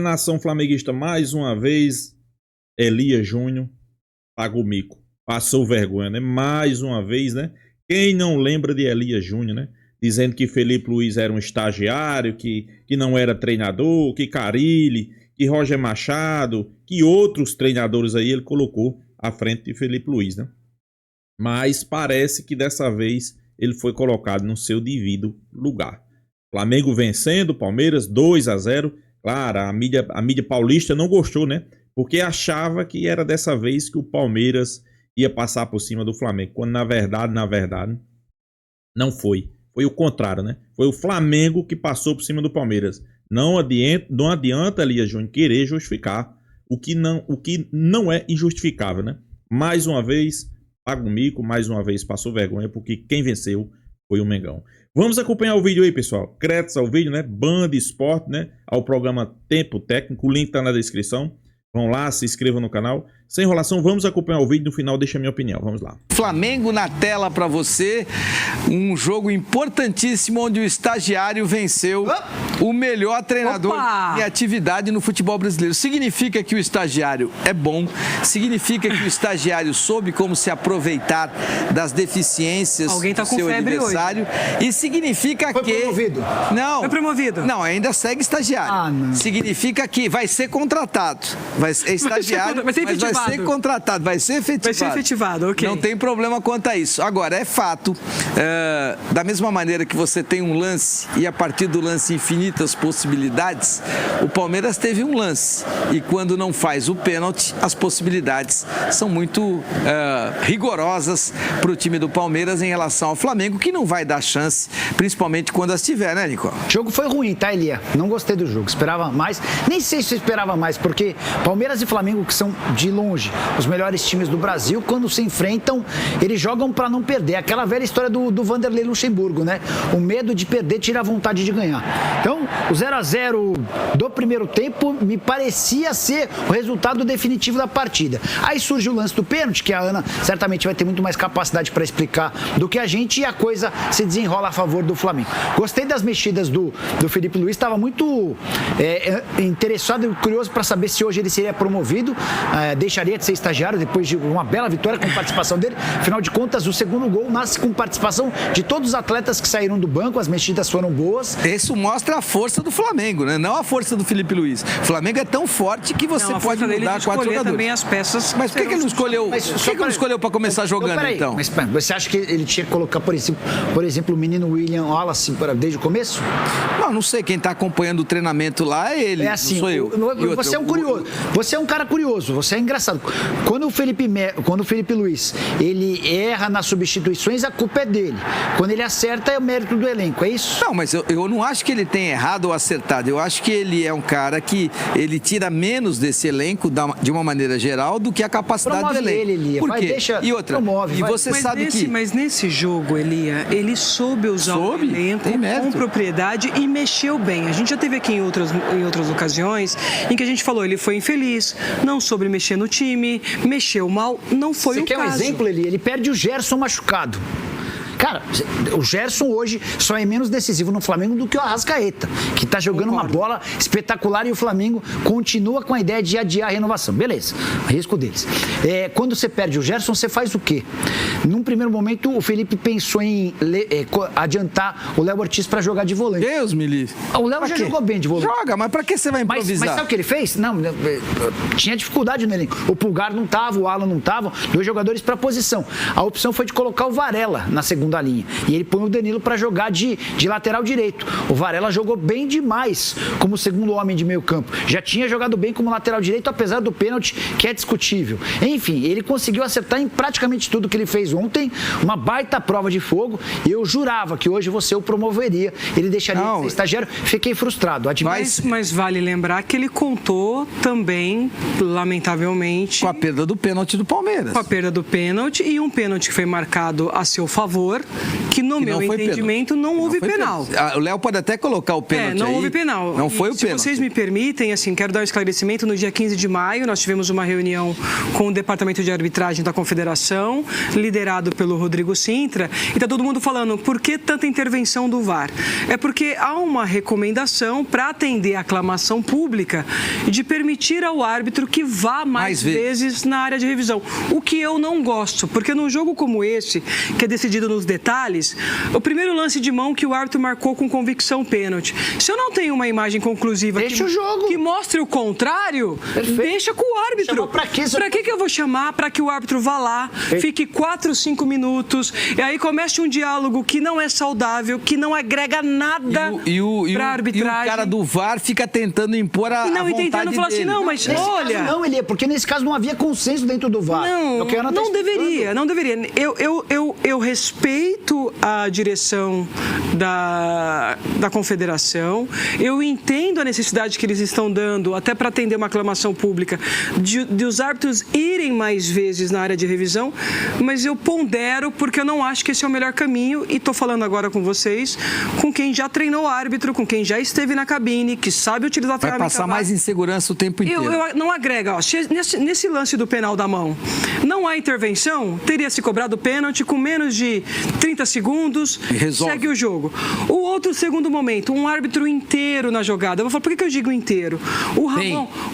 Nação flamenguista, mais uma vez, Elias Júnior pagou mico, passou vergonha, né? Mais uma vez, né? Quem não lembra de Elias Júnior, né? Dizendo que Felipe Luiz era um estagiário, que não era treinador, que Carille, que Roger Machado, que outros treinadores aí ele colocou à frente de Felipe Luiz, né? Mas parece que dessa vez ele foi colocado no seu devido lugar. Flamengo vencendo, Palmeiras 2-0. Claro, a mídia paulista não gostou, né? Porque achava que era dessa vez que o Palmeiras ia passar por cima do Flamengo. Quando na verdade, não foi. Foi o contrário, né? Foi o Flamengo que passou por cima do Palmeiras. Não adianta Elias Júnior querer justificar o que não é injustificável, né? Mais uma vez, paga o mico, mais uma vez passou vergonha, porque quem venceu foi o Mengão. Vamos acompanhar o vídeo aí, pessoal. Créditos ao vídeo, né? Band Esporte, né? Ao programa Tempo Técnico. O link tá na descrição. Vão lá, se inscrevam no canal. Sem enrolação, vamos acompanhar o vídeo. No final, deixa a minha opinião. Vamos lá. Flamengo na tela para você. Um jogo importantíssimo onde o estagiário venceu o melhor treinador em atividade no futebol brasileiro. Significa que o estagiário é bom. Significa que o estagiário soube como se aproveitar das deficiências do seu adversário. Hoje. E significa foi que... promovido. Não. Foi promovido. Não, ainda segue estagiário. Significa que vai ser contratado. É estagiário, mas vai ser contratado, vai ser efetivado. Vai ser efetivado, ok. Não tem problema quanto a isso. Agora, é fato, da mesma maneira que você tem um lance e a partir do lance infinitas possibilidades, o Palmeiras teve um lance e quando não faz o pênalti, as possibilidades são muito rigorosas para o time do Palmeiras em relação ao Flamengo, que não vai dar chance, principalmente quando as tiver, né, Nico? O jogo foi ruim, tá, Elia? Não gostei do jogo, esperava mais, nem sei se eu esperava mais, porque Palmeiras e Flamengo, que são de longe os melhores times do Brasil, quando se enfrentam, eles jogam para não perder. Aquela velha história do Vanderlei Luxemburgo, né? O medo de perder tira a vontade de ganhar. Então, o 0-0 do primeiro tempo me parecia ser o resultado definitivo da partida. Aí surge o lance do pênalti, que a Ana certamente vai ter muito mais capacidade para explicar do que a gente, e a coisa se desenrola a favor do Flamengo. Gostei das mexidas do Felipe Luiz, estava muito interessado e curioso para saber se hoje ele seria promovido, deixaria de ser estagiário depois de uma bela vitória com participação dele. Afinal de contas, o segundo gol nasce com participação de todos os atletas que saíram do banco, as mexidas foram boas. Isso mostra a força do Flamengo, né? Não a força do Felipe Luiz. O Flamengo é tão forte que você pode mudar 4 jogadores. Também as peças. Mas por que ele não escolheu? Por que ele não escolheu para começar jogando, então? Mas você acha que ele tinha que colocar, por exemplo, o menino William Wallace desde o começo? Não sei. Quem está acompanhando o treinamento lá é ele, assim, não sou eu. Você é um curioso. Você é um cara curioso. Você é engraçado. Quando o Felipe Luiz, ele erra nas substituições, a culpa é dele. Quando ele acerta, é o mérito do elenco, é isso? Não, mas eu não acho que ele tenha errado ou acertado. Eu acho que ele é um cara que ele tira menos desse elenco, de uma maneira geral, do que a capacidade promove do elenco. Ele, Elia. Por quê? E outra, promove, e você sabe que... Mas nesse jogo, Elia, ele soube usar o elenco com propriedade e mexeu bem. A gente já teve aqui em outras ocasiões em que a gente falou, ele foi infeliz, não soube mexer no time, mexeu mal, não foi o caso. Você quer um exemplo, Elia? Ele perde o Gerson machucado. Cara, o Gerson hoje só é menos decisivo no Flamengo do que o Arrascaeta, que tá jogando uma bola espetacular e o Flamengo continua com a ideia de adiar a renovação. Beleza, risco deles. Quando você perde o Gerson, você faz o quê? Num primeiro momento, o Felipe pensou em adiantar o Léo Ortiz para jogar de volante. Deus me livre. O Léo já jogou bem de volante. Joga, mas pra que você vai improvisar? Mas sabe o que ele fez? Não, tinha dificuldade no elenco. O Pulgar não tava, o Alan não tava, 2 jogadores para posição. A opção foi de colocar o Varela na segunda linha. E ele põe o Danilo para jogar de lateral direito. O Varela jogou bem demais como segundo homem de meio campo. Já tinha jogado bem como lateral direito, apesar do pênalti, que é discutível. Enfim, ele conseguiu acertar em praticamente tudo que ele fez ontem. Uma baita prova de fogo. E eu jurava que hoje você o promoveria. Ele deixaria de ser estagiário. Fiquei frustrado. Mas vale lembrar que ele contou também, lamentavelmente... Com a perda do pênalti do Palmeiras. Com a perda do pênalti e um pênalti que foi marcado a seu favor favor, que no meu entendimento não houve penal. O Léo pode até colocar o pênalti não aí. houve penal. Não foi o pênalti. Se vocês me permitem, assim, quero dar um esclarecimento. No dia 15 de maio, nós tivemos uma reunião com o Departamento de Arbitragem da Confederação, liderado pelo Rodrigo Sintra, e está todo mundo falando, por que tanta intervenção do VAR? É porque há uma recomendação para atender a aclamação pública de permitir ao árbitro que vá mais vezes na área de revisão. O que eu não gosto, porque num jogo como esse, que é decidido nos detalhes, o primeiro lance de mão que o árbitro marcou com convicção pênalti. Se eu não tenho uma imagem conclusiva que mostre o contrário, deixa com o árbitro. Pra que eu vou chamar para que o árbitro vá lá, fique 4, 5 minutos, e aí comece um diálogo que não é saudável, que não agrega nada para a arbitragem. E o cara do VAR fica tentando impor a vontade dele. Tentando falar assim, não, mas olha... Não, Elia, porque nesse caso não havia consenso dentro do VAR. Não deveria. Eu respeito a direção da Confederação, eu entendo a necessidade que eles estão dando, até para atender uma aclamação pública, de os árbitros irem mais vezes na área de revisão, mas eu pondero porque eu não acho que esse é o melhor caminho e estou falando agora com vocês, com quem já treinou árbitro, com quem já esteve na cabine, que sabe utilizar a ferramenta. Vai passar mais insegurança o tempo inteiro. Não agrega. Nesse lance do penal da mão, não há intervenção, teria se cobrado pênalti com menos de 30 segundos, segue o jogo. O outro segundo momento, um árbitro inteiro na jogada. Eu vou falar, por que eu digo inteiro? O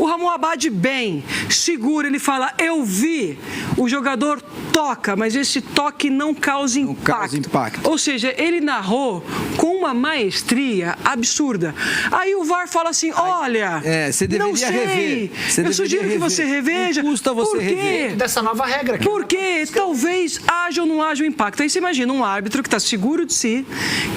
Ramon Abad bem, segura, ele fala, eu vi, o jogador toca, mas esse toque não causa impacto. Ou seja, ele narrou com uma maestria absurda. Aí o VAR fala assim, olha, você deveria rever. Eu sugiro que você reveja. Não custa você rever. Dessa nova regra. Porque talvez haja ou não haja um impacto. Aí você imagina um árbitro que está seguro de si,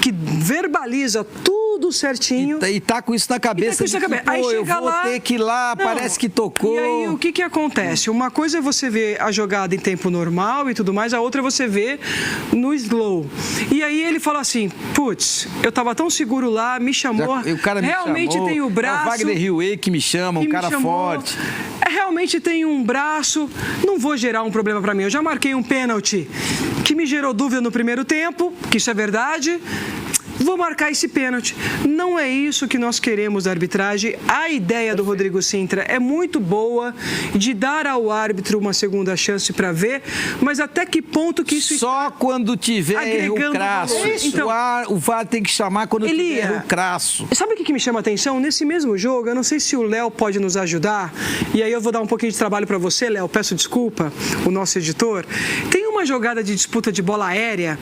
que verbaliza tudo certinho. E tá com isso na cabeça. Aí chega eu vou ter que ir lá, parece que tocou. E aí o que acontece? Uma coisa é você ver a jogada em tempo normal e tudo mais, a outra é você ver no slow. E aí ele fala assim, putz, eu tava tão seguro lá, me chamou. O cara realmente tem o braço. É o Wagner Riuê que me chama, um cara forte. Realmente tem um braço, não vou gerar um problema para mim. Eu já marquei um pênalti que me gerou dúvida no primeiro tempo, que isso é verdade. Vou marcar esse pênalti. Não é isso que nós queremos da arbitragem. A ideia do Rodrigo Sintra é muito boa, de dar ao árbitro uma segunda chance para ver, mas até que ponto que isso só quando tiver erro crasso. Então, o VAR tem que chamar quando tiver erro crasso. Sabe o que me chama a atenção? Nesse mesmo jogo, eu não sei se o Léo pode nos ajudar, e aí eu vou dar um pouquinho de trabalho para você, Léo, peço desculpa, o nosso editor. Tem uma jogada de disputa de bola aérea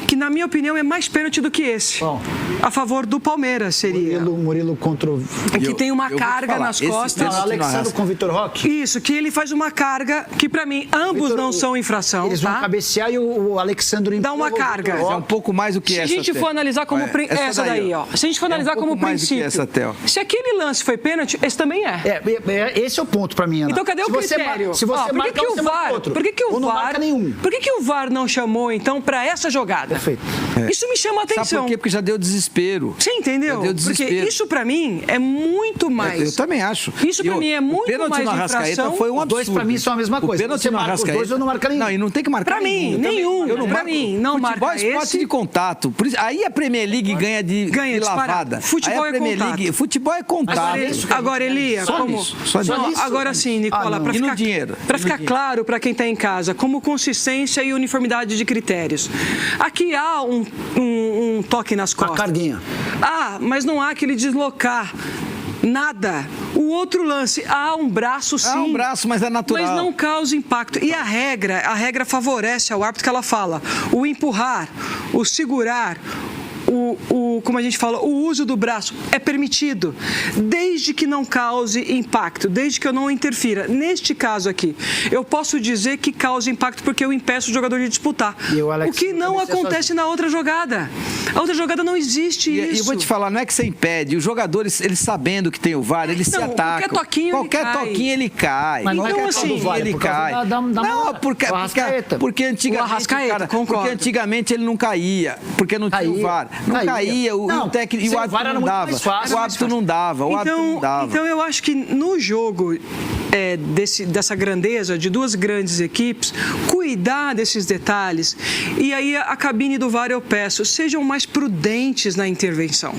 que, na minha opinião, é mais pênalti do que esse. Bom, a favor do Palmeiras seria. Murilo contra o... Que tem uma carga nas costas. Não, Alexandre com o Vitor Roque. Isso, que ele faz uma carga que, pra mim, ambos não são infração. Eles vão cabecear e o Alexandre... Dá uma carga. É um pouco mais do que essa. Se a gente for analisar como... Essa daí, ó. Se a gente for analisar como princípio... Se aquele lance foi pênalti, esse também é. Esse é o ponto pra mim, Ana. Então, cadê o critério? Se você marca um, você marca outro. Por que o não VAR... marca nenhum. Por que o VAR não chamou, então, pra essa jogada? Perfeito. Isso me chama a atenção. Sabe por quê? Porque já deu desespero. Você entendeu? Já deu desespero. Porque isso pra mim é muito mais. Eu também acho. Isso pra mim é muito mais infração. O pênalti na Arrascaeta foi um absurdo. Os dois pra mim são a mesma coisa. O pênalti na Arrascaeta... Os dois eu não marco nenhum. Não, e não tem que marcar pra mim, nenhum. Eu não pra mim, não marca esse. Futebol é esporte de contato. Por isso, aí a Premier League ganha de lavada. Futebol é contato. Futebol é contato. Agora, Elia, agora sim, Nicola, pra ficar claro pra quem tá em casa, como consistência e uniformidade de critérios. Aqui há um toque nas costas. Uma carguinha. Mas não há aquele deslocar. Nada. O outro lance, há um braço sim. Há um braço, mas é natural. Mas não causa impacto. E a regra favorece ao árbitro que ela fala. O empurrar, o segurar, como a gente fala, o uso do braço é permitido, desde que não cause impacto, desde que eu não interfira. Neste caso aqui, eu posso dizer que causa impacto porque eu impeço o jogador de disputar. O que não acontece na outra jogada. A outra jogada não existe isso. E eu vou te falar, não é que você impede, os jogadores, eles sabendo que tem o VAR, eles se atacam. Qualquer toquinho ele cai. Mas não então, é assim, do VAR, ele cai. Porque antigamente ele não caía, porque não tinha o VAR. Não caía, o técnico e o árbitro não dava. O árbitro não dava. Então eu acho que no jogo dessa grandeza de duas grandes equipes, cuidado cuidar desses detalhes. E aí a cabine do VAR eu peço, sejam mais prudentes na intervenção.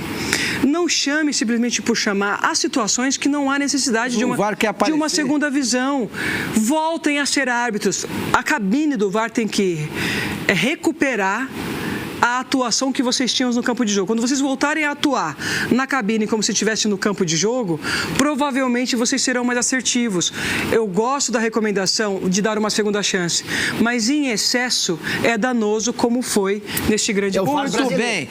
Não chame simplesmente por chamar. Há situações que não há necessidade de uma segunda visão. Voltem a ser árbitros. A cabine do VAR tem que recuperar a atuação que vocês tinham no campo de jogo. Quando vocês voltarem a atuar na cabine como se estivesse no campo de jogo, provavelmente vocês serão mais assertivos. Eu gosto da recomendação de dar uma segunda chance, mas em excesso é danoso, como foi neste grande jogo. Muito bem,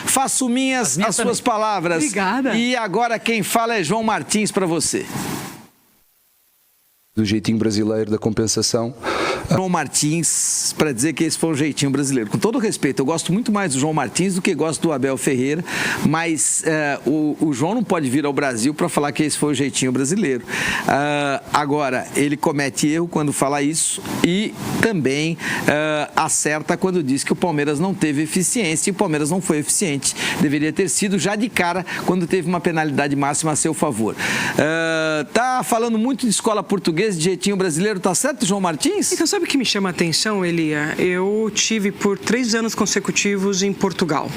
faço minhas as suas palavras. Obrigada. E agora quem fala é João Martins para você. Do jeitinho brasileiro da compensação. João Martins, para dizer que esse foi um jeitinho brasileiro. Com todo respeito, eu gosto muito mais do João Martins do que gosto do Abel Ferreira, mas o João não pode vir ao Brasil para falar que esse foi o jeitinho brasileiro. Agora, ele comete erro quando fala isso e também acerta quando diz que o Palmeiras não teve eficiência e o Palmeiras não foi eficiente. Deveria ter sido já de cara quando teve uma penalidade máxima a seu favor. Tá falando muito de escola portuguesa, de jeitinho brasileiro, tá certo, João Martins? Então, sabe o que me chama a atenção, Elia? Eu tive por 3 anos consecutivos em Portugal,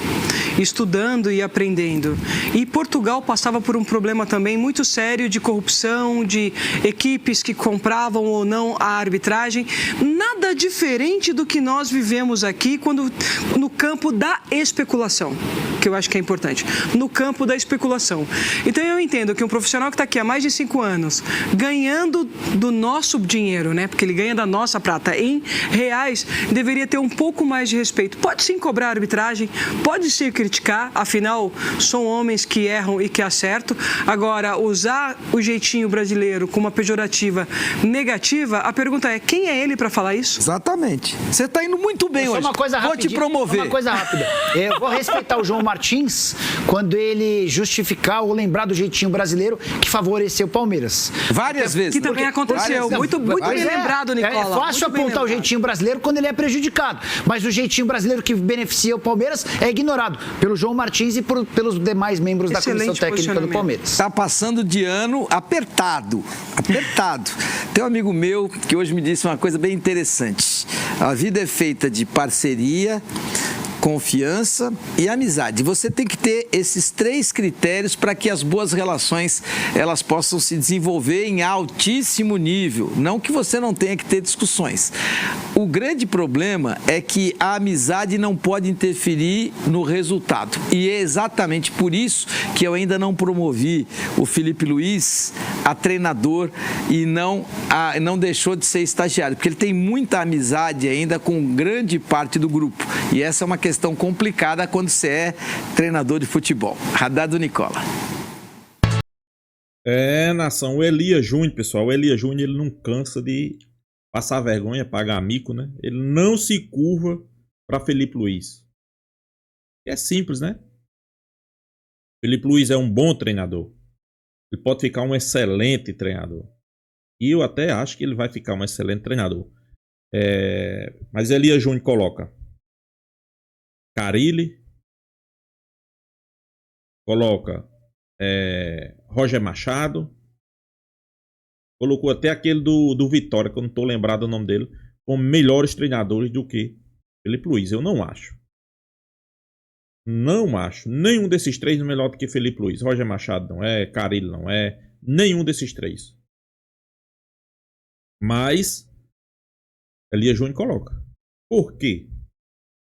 estudando e aprendendo. E Portugal passava por um problema também muito sério de corrupção, de equipes que compravam ou não a arbitragem. Nada diferente do que nós vivemos aqui no campo da especulação, que eu acho que é importante. No campo da especulação. Então, eu entendo que um profissional que está aqui há mais de 5 anos, ganhando do nosso dinheiro, né? Porque ele ganha da nossa prata em reais, deveria ter um pouco mais de respeito. Pode sim cobrar a arbitragem, pode sim criticar, afinal, são homens que erram e que acertam. Agora, usar o jeitinho brasileiro como uma pejorativa negativa, a pergunta é, quem é ele para falar isso? Exatamente. Você está indo muito bem hoje. Vou te promover. Uma coisa rápida. Eu vou respeitar o João Martins quando ele justificar ou lembrar do jeitinho brasileiro que favoreceu o Palmeiras. Várias vezes. Que também aconteceu. Muito bem lembrado, Nicola. É fácil apontar o jeitinho brasileiro quando ele é prejudicado. Mas o jeitinho brasileiro que beneficia o Palmeiras é ignorado pelo João Martins e pelos demais membros da comissão técnica do Palmeiras. Está passando de ano apertado. Apertado. Tem um amigo meu que hoje me disse uma coisa bem interessante. A vida é feita de parceria, confiança e amizade. Você tem que ter esses 3 critérios para que as boas relações elas possam se desenvolver em altíssimo nível. Não que você não tenha que ter discussões. O grande problema é que a amizade não pode interferir no resultado. E é exatamente por isso que eu ainda não promovi o Felipe Luiz a treinador e não deixou de ser estagiário, porque ele tem muita amizade ainda com grande parte do grupo. E essa é uma questão complicada quando você é treinador de futebol. Radado Nicola. Nação, o Elias Júnior, pessoal, o Elias Júnior, ele não cansa de passar vergonha, pagar mico, né? Ele não se curva para Felipe Luiz. É simples, né? Felipe Luiz é um bom treinador. Ele pode ficar um excelente treinador. E eu até acho que ele vai ficar um excelente treinador. Mas Elias Júnior coloca Carille, coloca Roger Machado, colocou até aquele do Vitória, que eu não estou lembrado o nome dele, como melhores treinadores do que Felipe Luiz. Eu não acho. Não acho. Nenhum desses 3 é melhor do que Felipe Luiz. Roger Machado não é, Carille não é, nenhum desses 3. Mas Elias Júnior coloca. Por quê?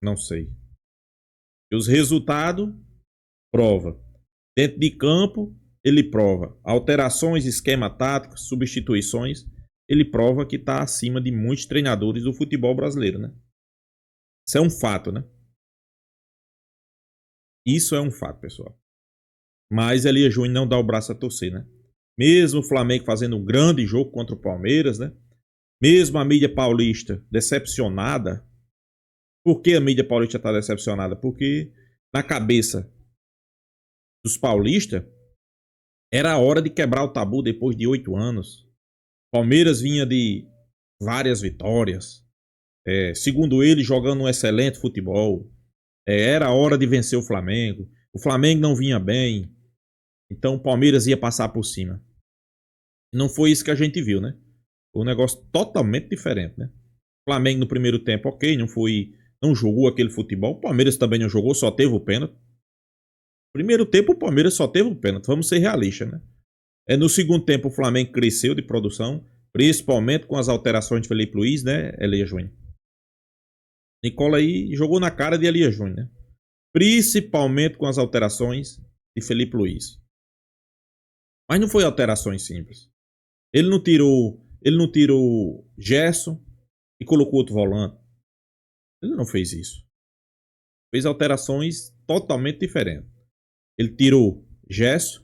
Não sei. E os resultados, prova. Dentro de campo, ele prova. Alterações, esquema tático, substituições, ele prova que está acima de muitos treinadores do futebol brasileiro, né? Isso é um fato, né? Isso é um fato, pessoal. Mas Elias Júnior não dá o braço a torcer, né? Mesmo o Flamengo fazendo um grande jogo contra o Palmeiras, né? Mesmo a mídia paulista decepcionada. Por que a mídia paulista está decepcionada? Porque na cabeça dos paulistas era a hora de quebrar o tabu depois de 8 anos. Palmeiras vinha de várias vitórias. Segundo ele, jogando um excelente futebol. Era a hora de vencer o Flamengo. O Flamengo não vinha bem. Então o Palmeiras ia passar por cima. Não foi isso que a gente viu, né? Foi um negócio totalmente diferente, né? Flamengo no primeiro tempo, ok, não jogou aquele futebol. O Palmeiras também não jogou, só teve o pênalti. Primeiro tempo o Palmeiras só teve o pênalti, vamos ser realistas, né? No segundo tempo o Flamengo cresceu de produção, principalmente com as alterações de Felipe Luiz, né, Elia Júnior? Nicola aí jogou na cara de Elia Júnior, né? Principalmente com as alterações de Felipe Luiz. Mas não foi alterações simples. Ele não tirou Gerson e colocou outro volante. Ele não fez isso. Fez alterações totalmente diferentes. Ele tirou Gerson,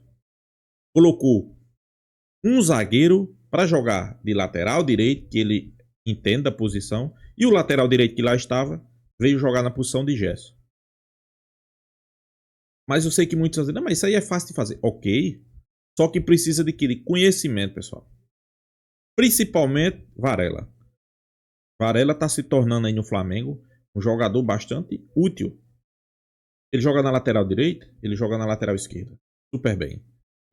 colocou um zagueiro para jogar de lateral direito, que ele entenda a posição, e o lateral direito que lá estava veio jogar na posição de Gerson. Mas eu sei que muitos dizem, não, mas isso aí é fácil de fazer. Ok, só que precisa adquirir conhecimento, pessoal. Principalmente Varela. Varela está se tornando aí no Flamengo um jogador bastante útil. Ele joga na lateral direita, ele joga na lateral esquerda. Super bem.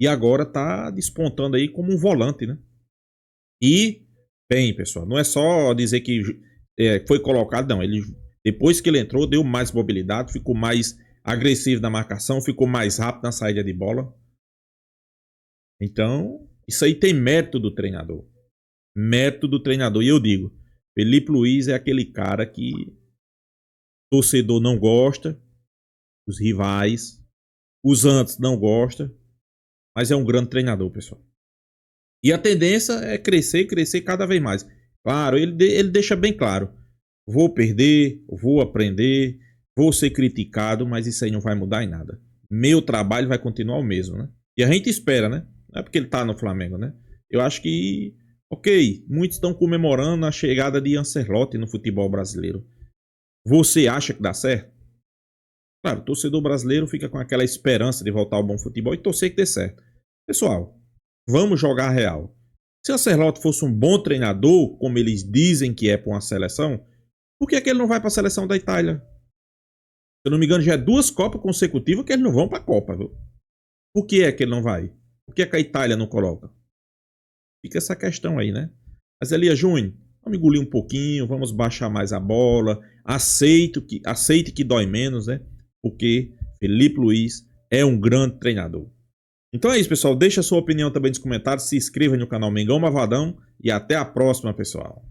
E agora está despontando aí como um volante, né? E, bem, pessoal, não é só dizer que foi colocado, não. Ele, depois que ele entrou, deu mais mobilidade, ficou mais agressivo na marcação, ficou mais rápido na saída de bola. Então, isso aí tem mérito do treinador. Mérito do treinador. E eu digo, Felipe Luiz é aquele cara que o torcedor não gosta, os rivais, os antes não gostam, mas é um grande treinador, pessoal. E a tendência é crescer cada vez mais. Claro, ele deixa bem claro. Vou perder, vou aprender, vou ser criticado, mas isso aí não vai mudar em nada. Meu trabalho vai continuar o mesmo, né? E a gente espera, né? Não é porque ele tá no Flamengo, né? Eu acho que, ok, muitos estão comemorando a chegada de Ancelotti no futebol brasileiro. Você acha que dá certo? Claro, o torcedor brasileiro fica com aquela esperança de voltar ao bom futebol e torcer que dê certo. Pessoal, vamos jogar real. Se o Ancelotti fosse um bom treinador, como eles dizem que é para uma seleção, por que ele não vai para a seleção da Itália? Se eu não me engano, já é 2 Copas consecutivas que eles não vão para a Copa, viu? Por que é que ele não vai? Por que é que a Itália não coloca? Fica essa questão aí, né? Mas Elia Júnior, vamos engolir um pouquinho, vamos baixar mais a bola, aceite que dói menos, né? Porque Felipe Luiz é um grande treinador. Então é isso, pessoal. Deixa a sua opinião também nos comentários, se inscreva no canal Mengão Malvadão e até a próxima, pessoal.